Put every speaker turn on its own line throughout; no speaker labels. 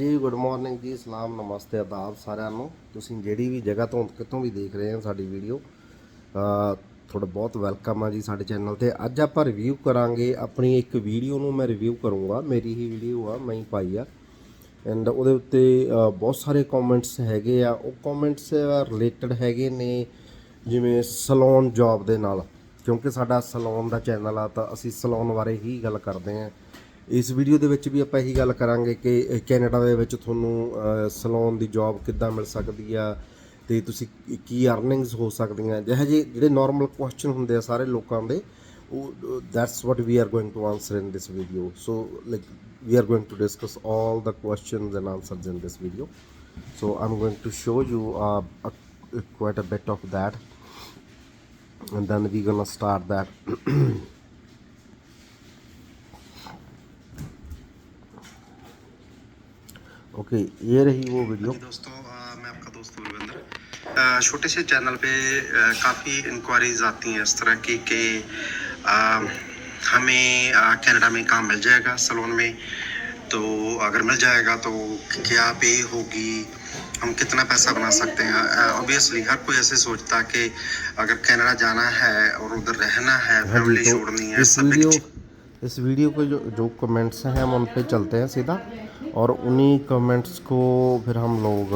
ਜੀ good morning ਜੀ, ਸਲਾਮ, ਨਮਸਤੇ, ਆਦਾਬ ਸਾਰਿਆਂ ਨੂੰ। ਤੁਸੀਂ ਜਿਹੜੀ ਵੀ ਜਗ੍ਹਾ ਤੋਂ ਕਿਤੋਂ ਵੀ ਦੇਖ ਰਹੇ ਹੋ ਸਾਡੀ ਵੀਡੀਓ, ਤੁਹਾਡਾ ਬਹੁਤ ਵੈਲਕਮ ਆ ਜੀ ਸਾਡੇ ਚੈਨਲ ਤੇ। ਅੱਜ ਆਪਾਂ ਰਿਵਿਊ ਕਰਾਂਗੇ ਆਪਣੀ ਇੱਕ ਵੀਡੀਓ ਨੂੰ। ਮੈਂ ਰਿਵਿਊ ਕਰੂੰਗਾ, ਮੇਰੀ ਹੀ ਵੀਡੀਓ ਆ, ਮੈਂ ਹੀ ਪਾਈ ਆ। ਐਂਡ ਉਹਦੇ ਉੱਤੇ ਬਹੁਤ ਸਾਰੇ ਕਮੈਂਟਸ ਹੈਗੇ ਆ। ਉਹ ਕਮੈਂਟਸ ਰਿਲੇਟਡ ਹੈਗੇ ਨੇ ਜਿਵੇਂ ਸਲੂਨ ਜੌਬ ਦੇ ਨਾਲ, ਕਿਉਂਕਿ ਸਾਡਾ ਸਲੂਨ ਦਾ ਚੈਨਲ ਆ ਤਾਂ ਅਸੀਂ ਸਲੂਨ ਬਾਰੇ ਹੀ ਗੱਲ ਕਰਦੇ ਹਾਂ। ਇਸ ਵੀਡੀਓ ਦੇ ਵਿੱਚ ਵੀ ਆਪਾਂ ਇਹੀ ਗੱਲ ਕਰਾਂਗੇ ਕਿ ਕੈਨੇਡਾ ਦੇ ਵਿੱਚ ਤੁਹਾਨੂੰ ਸਲੂਨ ਦੀ ਜੌਬ ਕਿੱਦਾਂ ਮਿਲ ਸਕਦੀ ਆ ਅਤੇ ਤੁਸੀਂ ਕੀ ਅਰਨਿੰਗਸ ਹੋ ਸਕਦੀਆਂ। ਜਿਹੋ ਜਿਹੇ ਜਿਹੜੇ ਨੋਰਮਲ ਕੁਐਸਚਨ ਹੁੰਦੇ ਆ ਸਾਰੇ ਲੋਕਾਂ ਦੇ, ਉਹ that's what we are going to answer in this video. So like we are going to discuss all the questions and answers in this video. So I'm going to show you quite a bit of that, and then we're gonna start that. Okay ये रही वो video.
दोस्तों, मैं आपका दोस्त गुरविंदर। छोटे से channel पे काफ़ी इंक्वायरीज आती हैं इस तरह की कि हमें कनाडा में काम मिल जाएगा सलोन में, तो अगर मिल जाएगा तो क्या पे होगी, हम कितना पैसा बना सकते हैं। ऑब्वियसली हर कोई ऐसे सोचता कि अगर कनाडा जाना है और उधर रहना है,
हाँ जी,
फैमिली
तो
छोड़नी है, सब
इस वीडियो के जो कमेंट्स हैं हम उन पे चलते हैं सीधा, और उन्हीं कमेंट्स को फिर हम लोग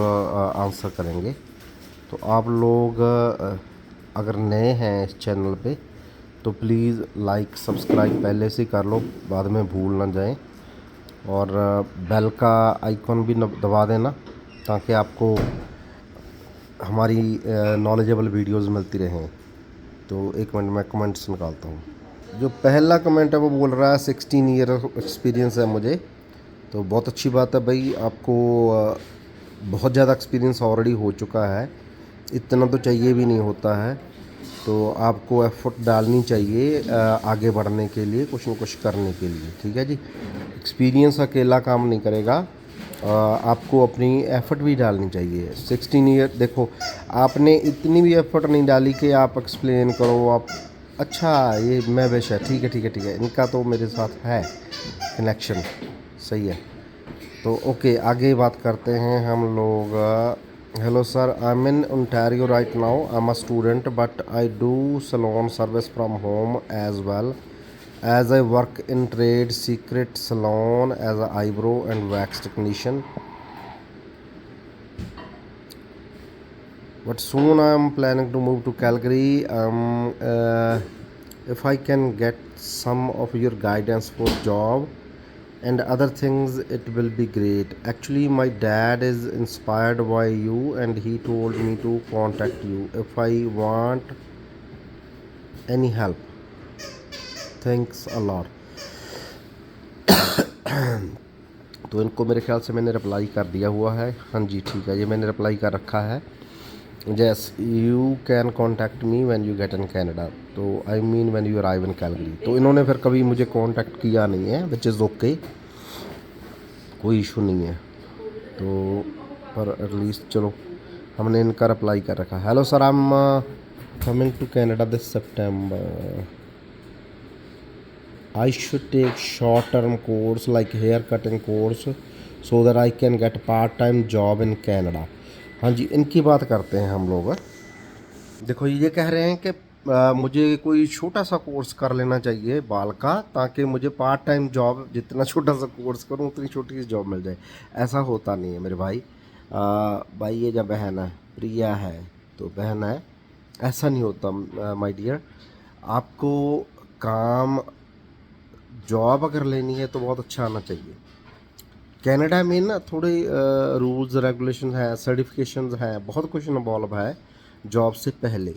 आंसर करेंगे। तो आप लोग अगर नए हैं इस चैनल पे तो प्लीज़ लाइक सब्सक्राइब पहले से कर लो, बाद में भूल ना जाएं, और बेल का आइकॉन भी दबा देना ताकि आपको हमारी नॉलेजेबल वीडियोस मिलती रहें। तो एक मिनट में कमेंट्स निकालता हूँ। जो पहला कमेंट है वो बोल रहा है 16 ईयर एक्सपीरियंस है मुझे। तो बहुत अच्छी बात है भाई, आपको बहुत ज़्यादा एक्सपीरियंस ऑलरेडी हो चुका है, इतना तो चाहिए भी नहीं होता है। तो आपको एफर्ट डालनी चाहिए आगे बढ़ने के लिए, कुछ न कुछ करने के लिए, ठीक है जी। एक्सपीरियंस अकेला काम नहीं करेगा, आपको अपनी एफ़र्ट भी डालनी चाहिए। 16 ईयर देखो, आपने इतनी भी एफ़र्ट नहीं डाली कि आप एक्सप्लेन करो। आप अच्छा ये मैं बेश है, ठीक है ठीक है ठीक है, इनका तो मेरे साथ है कनेक्शन, सही है। तो ओके, आगे बात करते हैं हम लोग। Hello sir, I am in Ontario right now, I am a student but I do salon service from home as well as I work in trade secret salon as a eyebrow and wax technician, but soon I am planning to move to Calgary. If I can get some of your guidance for job and other things, it will be great. Actually my dad is inspired by you and he told me to contact you if I want any help. Thanks a lot. तो इनको मेरे ख्याल से मैंने reply कर दिया हुआ है। हाँ जी ठीक है, ये मैंने रिप्लाई कर रखा है। Yes you can contact me when you get in Canada, तो I mean when you arrive in Calgary. तो इन्होंने फिर कभी मुझे कांटेक्ट किया नहीं है, विच इज़ ओके, कोई इशू नहीं है। तो पर एटलीस्ट चलो हमने इनका रिप्लाई कर रखा। Hello sir, I am coming to Canada this September. I should take short-term course like hair cutting course so that I can get part-time job in Canada. हाँ जी, इनकी बात करते हैं हम लोग। देखो ये कह रहे हैं कि मुझे कोई छोटा सा कोर्स कर लेना चाहिए बाल का, ताकि मुझे पार्ट टाइम जॉब, जितना छोटा सा कोर्स करूँ उतनी छोटी सी जॉब मिल जाए। ऐसा होता नहीं है मेरे भाई। भाई ये जब बहन है, प्रिया है तो बहन है, ऐसा नहीं होता माय डियर। आपको काम जॉब अगर लेनी है तो बहुत अच्छा आना चाहिए। कनाडा में ना थोड़े रूल्स रेगुलेशन है, सर्टिफिकेशंस हैं, बहुत कुछ इन्वॉल्व है जॉब से पहले,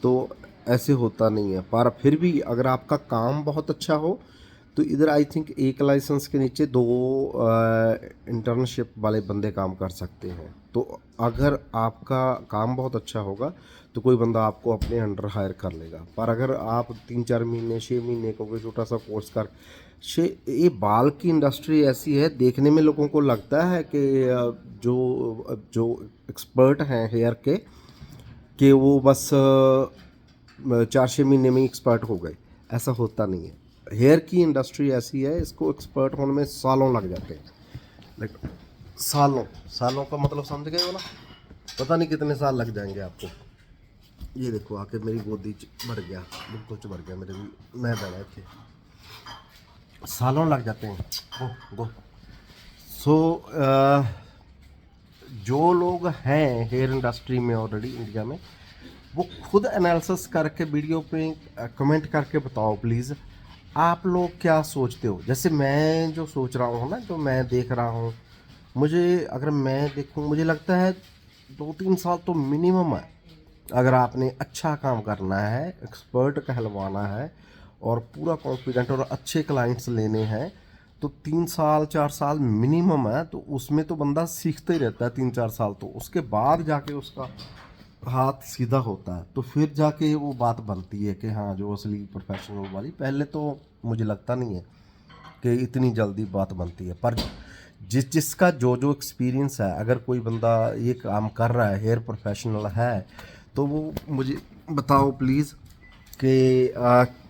तो ऐसे होता नहीं है। पर फिर भी अगर आपका काम बहुत अच्छा हो तो इधर आई थिंक एक लाइसेंस के नीचे 2 इंटर्नशिप वाले बंदे काम कर सकते हैं। तो अगर आपका काम बहुत अच्छा होगा तो कोई बंदा आपको अपने अंडर हायर कर लेगा। पर अगर आप 3-4 महीने 6 महीने को कोई छोटा सा कोर्स कर ये बाल की इंडस्ट्री ऐसी है, देखने में लोगों को लगता है कि जो एक्सपर्ट हैं हेयर के कि वो बस 4-6 महीने में एक्सपर्ट हो गए, ऐसा होता नहीं है। हेयर की इंडस्ट्री ऐसी है, इसको एक्सपर्ट होने में सालों लग जाते हैं। लाइक सालों सालों का मतलब समझ गए हो ना, पता नहीं कितने साल लग जाएंगे आपको। ये देखो आके मेरी गोदी भर गया, बिल्कुल भर गया मेरे भी, मैं बैठा के सालों लग जाते हैं। गो गो। सो जो लोग हैं हेयर इंडस्ट्री में ऑलरेडी इंडिया में, वो खुद एनालिसिस करके वीडियो पे कमेंट करके बताओ प्लीज़, आप लोग क्या सोचते हो। जैसे मैं जो सोच रहा हूँ ना, जो मैं देख रहा हूँ, मुझे अगर मैं देखूँ, मुझे लगता है 2-3 साल तो मिनिमम है। अगर आपने अच्छा काम करना है, एक्सपर्ट कहलवाना है और पूरा कॉन्फिडेंट और अच्छे क्लाइंट्स लेने हैं, तो 3 साल 4 साल मिनिमम है। तो उसमें तो बंदा सीखता ही रहता है 3-4 साल, तो उसके बाद जाके उसका हाथ सीधा होता है, तो फिर जाके वो बात बनती है कि हाँ जो असली प्रोफेशनल वाली। पहले तो मुझे लगता नहीं है कि इतनी जल्दी बात बनती है, पर जिसका जो जो एक्सपीरियंस है, अगर कोई बंदा ये काम कर रहा है, हेयर प्रोफेशनल है, तो वो मुझे बताओ प्लीज़ कि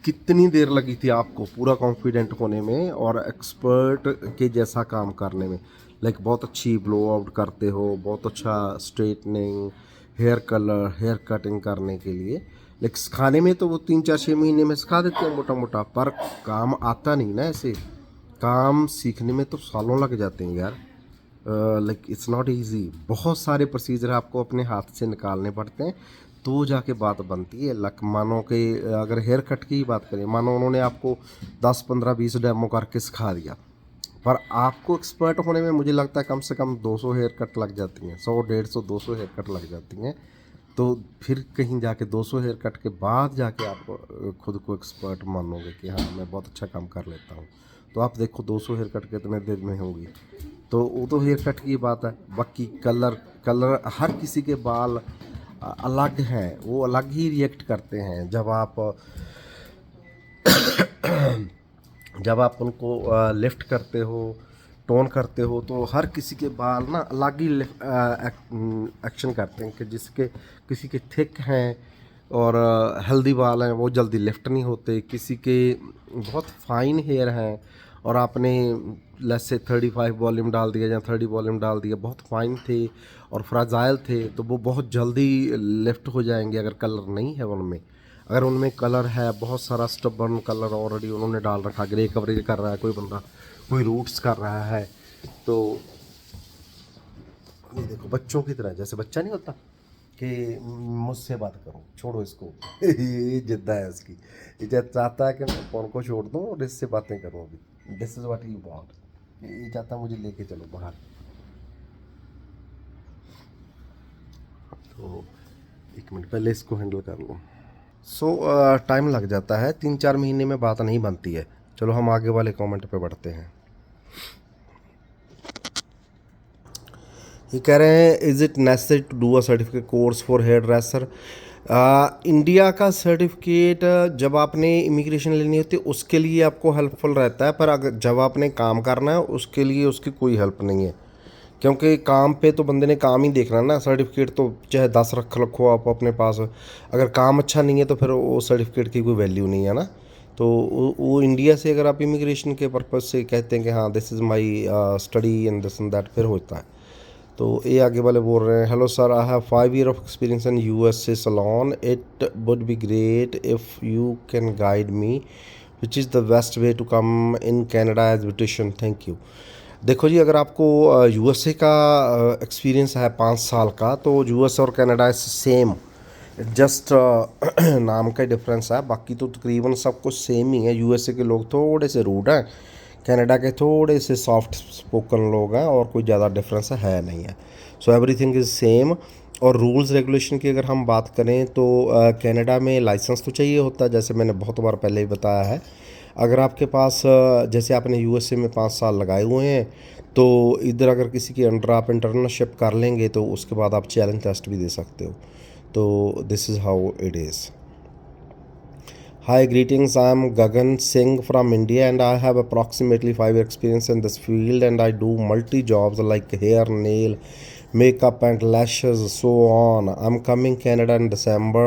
कितनी देर लगी थी आपको पूरा कॉन्फिडेंट होने में और एक्सपर्ट के जैसा काम करने में। लाइक बहुत अच्छी ब्लो आउट करते हो, बहुत अच्छा straightening, hair colour, hair cutting करने के लिए। लाइक सिखाने में तो वो 3-4-6 महीने में सिखा देते हैं मोटा मोटा, पर काम आता नहीं ना ऐसे। काम सीखने में तो सालों लग जाते हैं यार। लाइक इट्स नॉट इजी, बहुत सारे प्रोसीजर आपको अपने हाथ से निकालने पड़ते हैं, तो जाके बात बनती है। लक मानो कि अगर हेयर कट की ही बात करें, मानो उन्होंने आपको 10-15-20 डेमो करके सिखा दिया, पर आपको एक्सपर्ट होने में मुझे लगता है कम से कम 200 हेयर कट लग जाती हैं, 100-150-200 हेयर कट लग जाती हैं। तो फिर कहीं जाके 200 हेयर कट के बाद जाके आप खुद को एक्सपर्ट मानोगे कि हाँ मैं बहुत अच्छा काम कर लेता हूँ। तो आप देखो 200 हेयर कट कितने दिन में होगी, तो वो तो हेयर कट की बात है। बाकी कलर कलर हर किसी के बाल अलग हैं, वो अलग ही रिएक्ट करते हैं जब आप उनको लिफ्ट करते हो, टोन करते हो, तो हर किसी के बाल ना अलग ही एक्शन करते हैं। कि जिसके किसी के थिक हैं और हेल्दी बाल हैं, वो जल्दी लिफ्ट नहीं होते। किसी के बहुत फाइन हेयर हैं और आपने लेट्स से 35 वॉल्यूम डाल दिया या 30 वॉल्यूम डाल दिया, बहुत फाइन थे और फ्राजाइल थे, तो वो बहुत जल्दी लिफ्ट हो जाएंगे अगर कलर नहीं है उनमें। अगर उनमें कलर है, बहुत सारा स्टबर्न कलर ऑलरेडी उन्होंने डाल रखा, ग्रे कवरेज कर रहा है कोई बंदा, कोई रूट्स कर रहा है, तो ये देखो बच्चों की तरह, जैसे बच्चा नहीं होता कि मुझसे बात करो, छोड़ो इसको ये जिद्दा है उसकी, ये चाहता है कि मैं फ़ोन को छोड़ दूँ और इससे बातें करूँ। अभी this is what you want, ये चाहता है मुझे लेके चलो बाहर। तो 1 मिनट पहले इसको हैंडल कर लो। सो टाइम लग जाता है, 3-4 महीने में बात नहीं बनती है। चलो हम आगे वाले कमेंट पे बढ़ते हैं। ये कह रहे हैं is it necessary to do a certificate course for hairdresser. India का सर्टिफिकेट जब आपने इमिग्रेशन लेनी होती है उसके लिए आपको हेल्पफुल रहता है, पर अगर जब आपने काम करना है उसके लिए उसकी कोई हेल्प नहीं है, क्योंकि काम पे तो बंदे ने काम ही देखना है ना। सर्टिफिकेट तो चाहे 10 रखो आप अपने पास, अगर काम अच्छा नहीं है तो फिर वो सर्टिफिकेट की कोई वैल्यू नहीं है ना। तो वो इंडिया से अगर आप इमिग्रेशन के पर्पज़ से कहते हैं कि हाँ this is my study and this and that, फिर होता है। तो ये आगे वाले बोल रहे हैं, hello sir, I have 5 years of experience in USA salon, it would be great if you can guide me which is the best way to come in Canada as beautician, thank you. देखो जी, अगर आपको USA का experience है 5 साल का, तो US और कनाडा सेम, जस्ट नाम का डिफरेंस है, बाकी तो तकरीबन सब कुछ सेम ही है। USA के लोग थोड़े से रूड हैं, कनाडा के थोड़े से सॉफ्ट स्पोकन लोग हैं, और कोई ज़्यादा डिफरेंस है नहीं है। So everything is same. और रूल्स रेगुलेशन की अगर हम बात करें तो कनाडा में लाइसेंस तो चाहिए होता है, जैसे मैंने बहुत बार पहले ही बताया है। अगर आपके पास जैसे आपने USA में 5 साल लगाए हुए हैं, तो इधर अगर किसी के अंडर आप इंटर्नशिप कर लेंगे तो उसके बाद आप चैलेंज टेस्ट भी दे सकते हो। तो this is how it is. Hi, greetings. I am Gagan Singh from India and I have approximately 5 years experience in this field, and I do multi jobs like hair, nail, makeup and lashes, so on. I'm coming Canada in December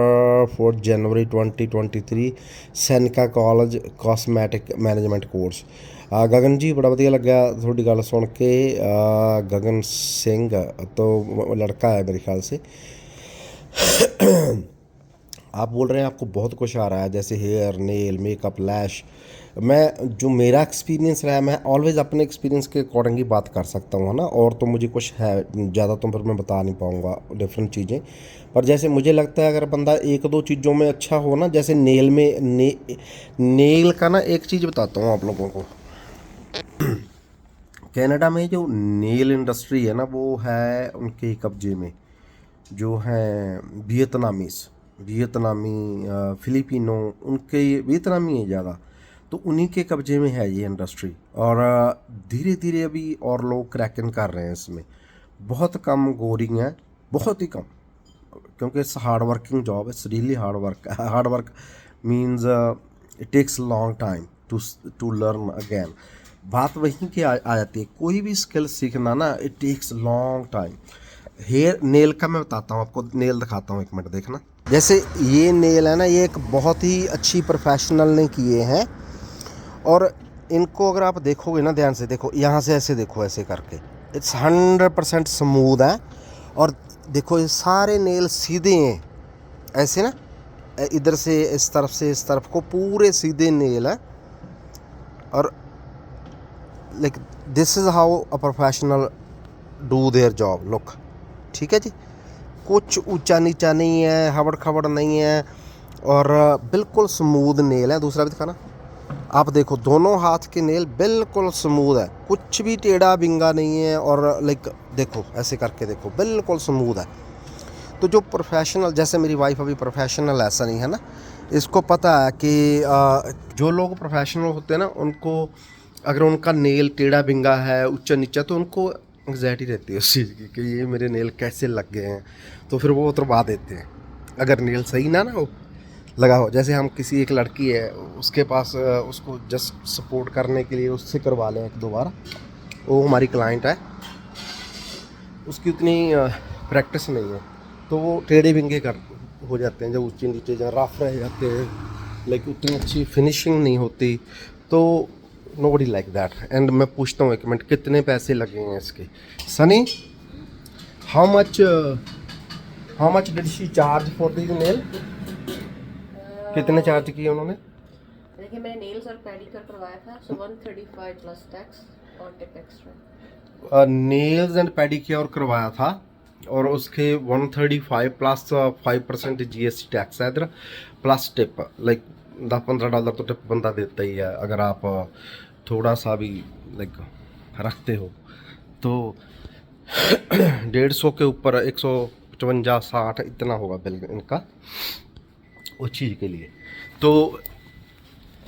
for January 2023 Seneca College Cosmetic Management course. गगन जी बड़ा वधिया लग्या थोड़ी गल सुन के। गगन सिंह तो लड़का है मेरे ख्याल से। आप बोल रहे हैं आपको बहुत कुछ आ रहा है, जैसे हेयर, नेल, मेकअप, लैश। मैं जो मेरा एक्सपीरियंस रहा है, मैं ऑलवेज़ अपने एक्सपीरियंस के अकॉर्डिंग ही बात कर सकता हूँ, है ना। और तो मुझे कुछ है ज़्यादा तो फिर मैं बता नहीं पाऊँगा डिफरेंट चीज़ें। पर जैसे मुझे लगता है अगर बंदा एक दो चीज़ों में अच्छा हो ना, जैसे नेल में नेल का ना एक चीज़ बताता हूँ आप लोगों को। कनाडा में जो नेल इंडस्ट्री है ना, वो है उनके कब्जे में। जो हैं वियतनामी, फिलिपिनो, उनके वियतनामी है ज़्यादा, तो उन्हीं के कब्जे में है ये इंडस्ट्री। और धीरे धीरे अभी और लोग क्रैकिंग कर रहे हैं इसमें। बहुत कम गोरिंग है, बहुत ही कम, क्योंकि it's hard working job, it's really hard work means it takes long time to learn again. बात वहीं की आ जाती है, कोई भी स्किल सीखना ना, it takes long time. Hair nail का मैं बताता हूँ आपको, नेल दिखाता हूँ, एक मिनट देखना। जैसे ये नेल है ना, ये एक बहुत ही अच्छी प्रोफेशनल ने किए हैं। और इनको अगर आप देखोगे ना, ध्यान से देखो, यहाँ से ऐसे देखो, ऐसे करके इट्स 100% स्मूथ है। और देखो ये सारे नेल सीधे हैं, ऐसे ना, इधर से इस तरफ से इस तरफ को पूरे सीधे नेल है। और like this is how a professional do their job look. ठीक है जी, कुछ ऊंचा नीचा नहीं है, हबड़ खबड़ नहीं है, और बिल्कुल स्मूथ नेल है। दूसरा भी दिखाना, आप देखो दोनों हाथ के नेल बिल्कुल स्मूथ है, कुछ भी टेढ़ा बिंगा नहीं है। और लाइक देखो ऐसे करके देखो, बिल्कुल स्मूथ है। तो जो प्रोफेशनल, जैसे मेरी वाइफ अभी प्रोफेशनल ऐसा नहीं है ना, इसको पता है कि जो लोग प्रोफेशनल होते हैं ना, उनको अगर उनका नेल टेढ़ा बिंगा है, ऊंचा नीचा, तो उनको एंग्जाइटी रहती है उस चीज़ की कि ये मेरे नेल कैसे लग गए हैं। तो फिर वो उतरवा देते हैं अगर नेल सही ना हो लगा हो। जैसे हम किसी एक लड़की है, उसके पास उसको जस्ट सपोर्ट करने के लिए उससे करवा लें एक दो बार, वो हमारी क्लाइंट है, उसकी उतनी प्रैक्टिस नहीं है, तो वो टेढ़े बिंगे कर हो जाते हैं, जब ऊंचे नीचे जहाँ रफ रह जाते हैं, लाइक उतनी अच्छी फिनिशिंग नहीं होती। तो नोबडी लाइक दैट। एंड मैं पूछता हूँ एक मिनट, कितने पैसे लगे हैं इसके? Sunny, how much did she charge for the nail? कितने चार्ज किए उन्होंने?
देखिए मैंने नेल्स और पेडिक्योर करवाया था, सो 135 प्लस टैक्स और tip extra.
Nails and pedicure करवाया था, और उसके 135 प्लस 5% GST टैक्स है इधर, प्लस टिप। लाइक $10-15 तो टिप बंदा देता ही है अगर आप थोड़ा सा भी लाइक रखते हो। तो 150 के ऊपर 155-60 इतना होगा बिल इनका उस चीज़ के लिए। तो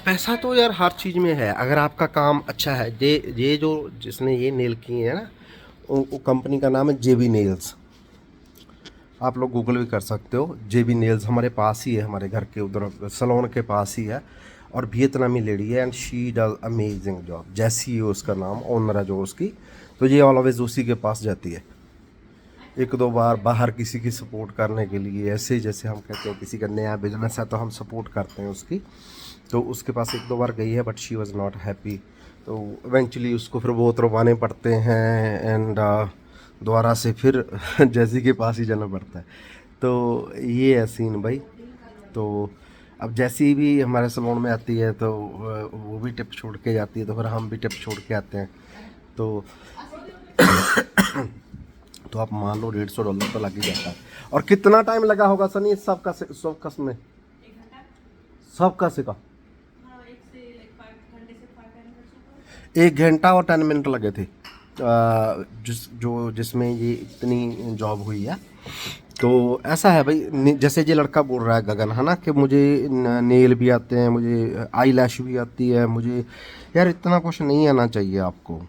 पैसा तो यार हर चीज़ में है, अगर आपका काम अच्छा है। ये जो जिसने ये नेल किए हैं ना, वो कंपनी का नाम है JB नेल्स। आप लोग गूगल भी कर सकते हो, JB नेल्स हमारे पास ही है, हमारे घर के उधर सलोन के पास ही है। और वियतनामी लेडी है, and she does amazing job. जैसी है उसका नाम, ओनर है जो उसकी, तो ये ऑलवेज उसी के पास जाती है। एक दो बार बाहर किसी की सपोर्ट करने के लिए, ऐसे जैसे हम कहते हैं किसी का नया बिजनेस है तो हम सपोर्ट करते हैं उसकी, तो उसके पास एक दो बार गई है, but she was not happy. तो इवेंचुअली उसको फिर वो उतरवाने पड़ते हैं, एंड दोबारा से फिर जैसी के पास ही जाना पड़ता है। तो ये है सीन भाई। तो अब जैसी भी हमारे सलोन में आती है तो वो भी टिप छोड़ के जाती है, तो फिर हम भी टिप छोड़ के आते हैं। तो तो आप मान लो $150 तो लग ही जाता है। और कितना टाइम लगा होगा सनी इस सब का में? सब का से का 1 घंटा और 10 मिनट लगे थे, जिसमें ये इतनी जॉब हुई है। तो ऐसा है भाई, जैसे ये लड़का बोल रहा है गगन, है ना, कि मुझे नेल भी आते हैं, मुझे आई लैश भी आती है, मुझे यार इतना कुछ नहीं आना चाहिए आपको।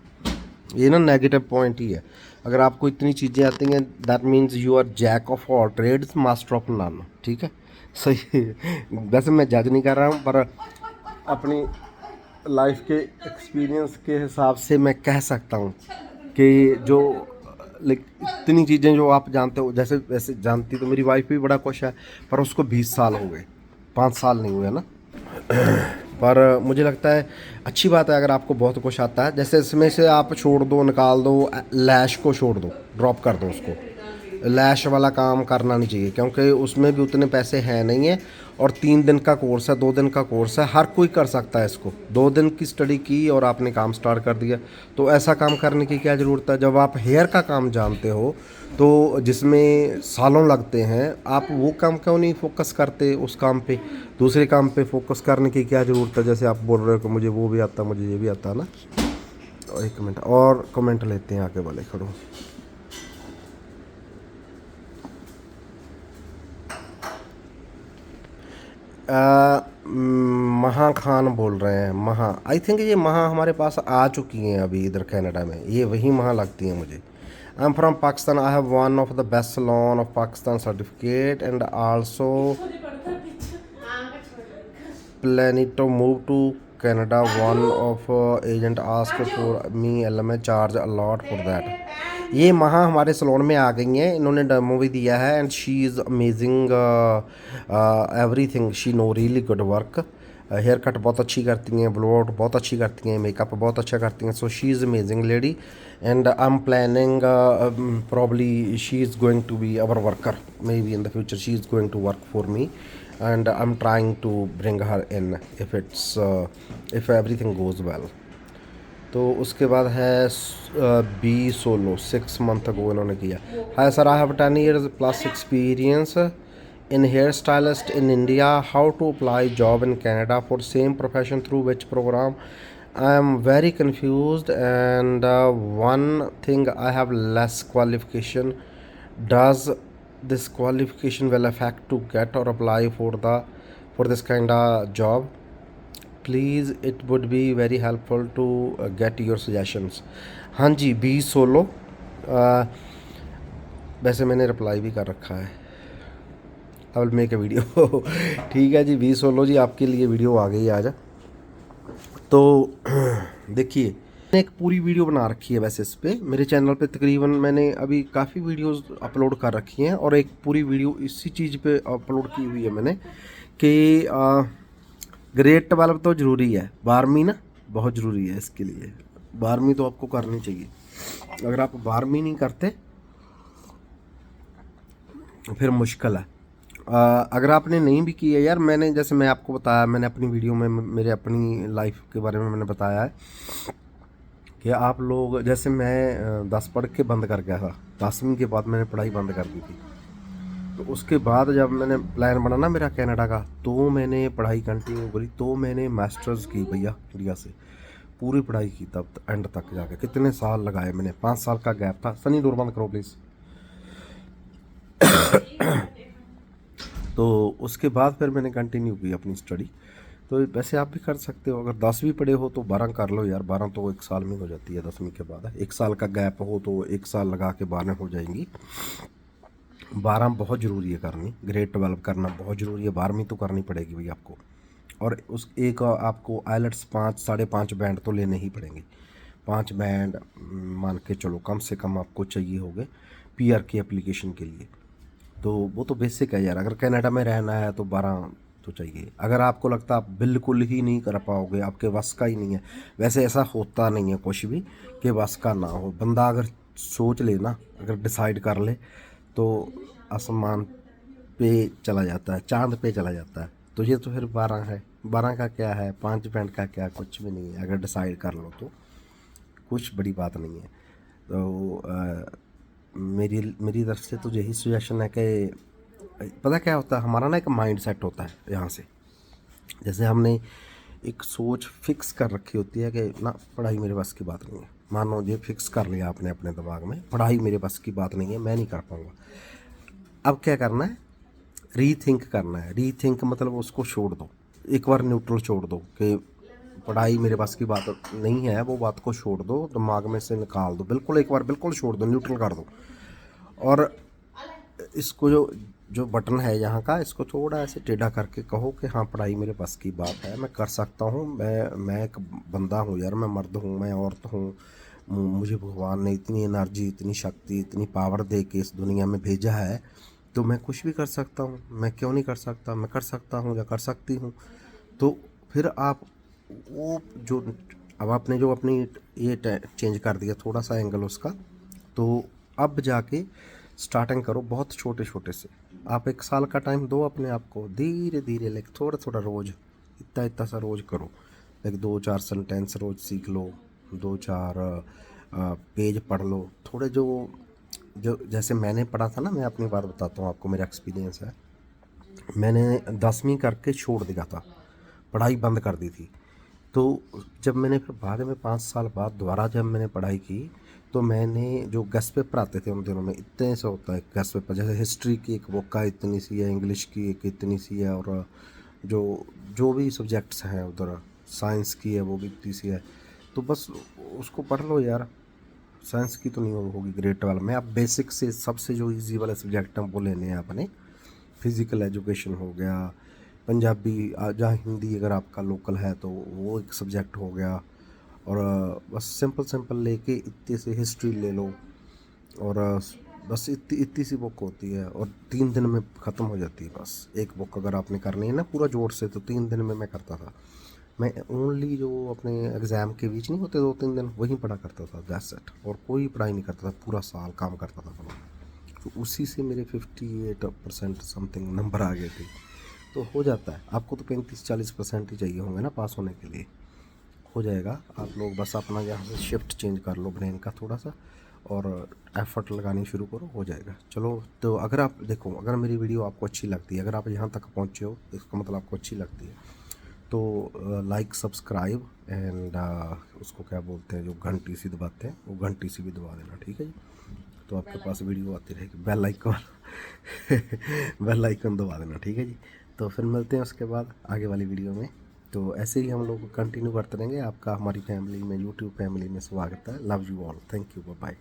ये ना नेगेटिव पॉइंट ही है। अगर आपको इतनी चीज़ें आती हैं, that means you are jack of all trades master of none. ठीक है, सही। वैसे मैं जज नहीं कर रहा हूँ, पर अपनी लाइफ के एक्सपीरियंस के हिसाब से मैं कह सकता हूँ कि जो लाइक इतनी चीज़ें जो आप जानते हो, जैसे वैसे जानती तो मेरी वाइफ भी बड़ा खुश है, पर उसको 20 साल हो गए, 5 साल नहीं हुए ना। पर मुझे लगता है अच्छी बात है अगर आपको बहुत कुछ आता है। जैसे इसमें से आप छोड़ दो, निकाल दो, लैश को छोड़ दो, ड्रॉप कर दो उसको। लैश वाला काम करना नहीं चाहिए क्योंकि उसमें भी उतने पैसे हैं नहीं है, और 3 दिन का कोर्स है, 2 दिन का कोर्स है, हर कोई कर सकता है इसको। 2 दिन की स्टडी की और आपने काम स्टार्ट कर दिया, तो ऐसा काम करने की क्या ज़रूरत है। जब आप हेयर का काम जानते हो तो जिसमें सालों लगते हैं, आप वो काम क्यों नहीं फोकस करते उस काम पे, दूसरे काम पे फोकस करने की क्या ज़रूरत है। जैसे आप बोल रहे हो कि मुझे वो भी आता, मुझे ये भी आता ना। एक मिनट और कमेंट लेते हैं, आगे वाले खड़ो। महा खान बोल रहे हैं, महा, आई थिंक ये महा हमारे पास आ चुकी हैं अभी इधर कनाडा में, ये वही महा लगती हैं मुझे। I am from Pakistan, I have one of the best salon of Pakistan certificate and also planning to move to Canada. One of agent asked for me LMA charge a lot for that. ये महा हमारे salon में आ गई हैं, इन्होंने demo भी दिया है and she is amazing everything, she know really good work. Hair cut बहुत अच्छी करती हैं, ब्लो आउट बहुत अच्छी करती हैं, मेकअप बहुत अच्छा करती हैं। So she is amazing lady and I am planning probably she is going to be our worker, maybe in the future she is going to work for me and I'm trying to bring her in if it's if everything goes well. तो उसके बाद है B solo, 6 month ago इन्होंने किया। Hi sir, I have 10 years plus experience in hair stylist in India. How to apply job in Canada for same profession through which program? I am very confused and one thing, I have less qualification. Does this qualification will affect to get or apply for this kind of job? Please, it would be very helpful to get your suggestions. हाँ जी, B solo, वैसे मैंने reply भी कर रखा है, I will make a video. ठीक है जी, B solo जी, आपके लिए वीडियो आ गई आज। तो देखिए, मैंने एक पूरी वीडियो बना रखी है वैसे इस पे मेरे चैनल पे, तकरीबन मैंने अभी काफ़ी वीडियोस अपलोड कर रखी हैं, और एक पूरी वीडियो इसी चीज़ पे अपलोड की हुई है मैंने कि ग्रेड 12 तो ज़रूरी है, 12वीं ना बहुत ज़रूरी है इसके लिए। 12वीं तो आपको करनी चाहिए, अगर आप 12वीं नहीं करते फिर मुश्किल है। अगर आपने नहीं भी की है यार, मैंने जैसे मैं आपको बताया, मैंने अपनी वीडियो में मेरे अपनी लाइफ के बारे में मैंने बताया है कि आप लोग, जैसे मैं 10 पढ़ के बंद कर गया था, 10वीं के बाद मैंने पढ़ाई बंद कर दी थी। तो उसके बाद जब मैंने प्लान बना ना मेरा कनाडा का, तो मैंने पढ़ाई कंटिन्यू करी, तो मैंने मास्टर्स की भैया इंडिया से, पूरी पढ़ाई की, तब एंड तक जाके कितने साल लगाए मैंने, 5 साल का गैप था। सनी डोर बंद करो प्लीज़। तो उसके बाद फिर मैंने कंटिन्यू की अपनी स्टडी। तो वैसे आप भी कर सकते हो, अगर 10 भी पढ़े हो तो 12 कर लो यार, 12 तो 1 साल में हो जाती है 10वीं के बाद। 1 साल का गैप हो तो 1 साल लगा के 12 हो जाएंगी। 12 बहुत ज़रूरी है करनी, ग्रेड 12 करना बहुत ज़रूरी है, 12वीं तो करनी पड़ेगी भाई आपको। और उस एक आपको आइलेट्स 5 साढ़े 5 बैंड तो लेने ही पड़ेंगे, 5 बैंड मान के चलो कम से कम आपको चाहिए होंगे PR की एप्लीकेशन के लिए। तो वो तो बेसिक है यार, अगर कनाडा में रहना है तो 12 तो चाहिए। अगर आपको लगता है आप बिल्कुल ही नहीं कर पाओगे, आपके बस का ही नहीं है, वैसे ऐसा होता नहीं है कुछ भी कि बस का ना हो। बंदा अगर सोच ले ना, अगर डिसाइड कर ले, तो आसमान पे चला जाता है, चांद पे चला जाता है। तो ये तो फिर 12 है, 12 का क्या है, 5 बैंड का क्या, कुछ भी नहीं है। अगर डिसाइड कर लो तो कुछ बड़ी बात नहीं है। तो मेरी तरफ से तो यही सजेशन है कि पता क्या होता है, हमारा ना एक माइंड सेट होता है यहाँ से, जैसे हमने एक सोच फिक्स कर रखी होती है कि ना पढ़ाई मेरे बस की बात नहीं है। मानो ये फिक्स कर लिया आपने अपने दिमाग में, पढ़ाई मेरे बस की बात नहीं है, मैं नहीं कर पाऊँगा। अब क्या करना है, रीथिंक करना है। रीथिंक मतलब उसको छोड़ दो, एक बार न्यूट्रल छोड़ दो कि पढ़ाई मेरे बस की बात नहीं है, वो बात को छोड़ दो, दिमाग में से निकाल दो, बिल्कुल एक बार बिल्कुल छोड़ दो, न्यूट्रल कर दो। और इसको जो बटन है यहाँ का, इसको थोड़ा ऐसे टेढ़ा करके कहो कि हाँ पढ़ाई मेरे बस की बात है, मैं कर सकता हूँ, मैं एक बंदा हूँ यार, मैं मर्द हूँ, मैं औरत हूँ, मुझे भगवान ने इतनी एनर्जी, इतनी शक्ति, इतनी पावर दे के इस दुनिया में भेजा है, तो मैं कुछ भी कर सकता हूँ, मैं क्यों नहीं कर सकता, मैं कर सकता हूँ या कर सकती हूँ। तो फिर आप वो जो अब आपने जो अपनी ये चेंज कर दिया थोड़ा सा एंगल उसका, तो अब जाके स्टार्टिंग करो बहुत छोटे छोटे से। आप 1 साल का टाइम दो अपने आप को, धीरे धीरे लाइक थोड़ा थोड़ा रोज़ इतना इतना सा रोज़ करो। लाइक 2-4 सेंटेंस रोज़ सीख लो, 2-4 पेज पढ़ लो थोड़े। जो जो जैसे मैंने पढ़ा था ना, मैं अपनी बात बताता हूँ आपको, मेरा एक्सपीरियंस है। मैंने 10वीं करके छोड़ दिया था, पढ़ाई बंद कर दी थी। तो जब मैंने फिर बाद में 5 साल बाद दोबारा जब मैंने पढ़ाई की, तो मैंने जो गेस्ट पेपर आते थे उन दिनों में, इतने से होता है गेस्ट पेपर, जैसे हिस्ट्री की एक बुक का इतनी सी है, इंग्लिश की एक इतनी सी है, और जो जो भी सब्जेक्ट्स हैं उधर, साइंस की है वो भी इतनी सी है। तो बस उसको पढ़ लो यार। साइंस की तो नहीं होगी ग्रेड 12 में। आप बेसिक से सबसे जो इजी वाले सब्जेक्ट हैं वो लेने हैं अपने। फिज़िकल एजुकेशन हो गया, पंजाबी जहाँ हिंदी अगर आपका लोकल है तो वो एक सब्जेक्ट हो गया, और बस सिंपल सिंपल लेके इतने से हिस्ट्री ले लो, और बस इतनी इतनी सी बुक होती है और 3 दिन में ख़त्म हो जाती है। बस एक बुक अगर आपने करनी है ना पूरा जोर से, तो 3 दिन में मैं करता था। मैं ओनली जो अपने एग्ज़ाम के बीच नहीं होते 2-3 दिन, वहीं पढ़ा करता था, दैट्स इट। और कोई पढ़ाई नहीं करता था, पूरा साल काम करता था पूरा। तो उसी से मेरे 58% समथिंग नंबर आ गए थे। तो हो जाता है। आपको तो 35-40% ही चाहिए होंगे ना पास होने के लिए, हो जाएगा। आप लोग बस अपना यहाँ से शिफ्ट चेंज कर लो ब्रेन का थोड़ा सा, और एफ़र्ट लगानी शुरू करो, हो जाएगा। चलो, तो अगर आप देखो, अगर मेरी वीडियो आपको अच्छी लगती है, अगर आप यहाँ तक पहुँचे हो इसका मतलब आपको अच्छी लगती है, तो लाइक सब्सक्राइब एंड उसको क्या बोलते हैं जो घंटी सी दबाते हैं, वो घंटी सी भी दबा देना, ठीक है जी। तो आपके पास वीडियो आती रहेगी, बेल आइकन बेल आइकन दबा देना, ठीक है जी। तो फिर मिलते हैं उसके बाद आगे वाली वीडियो में। तो ऐसे ही हम लोग कंटिन्यू करते रहेंगे। आपका हमारी फैमिली में, यूट्यूब फैमिली में स्वागत है। Love you all, thank you, bye bye.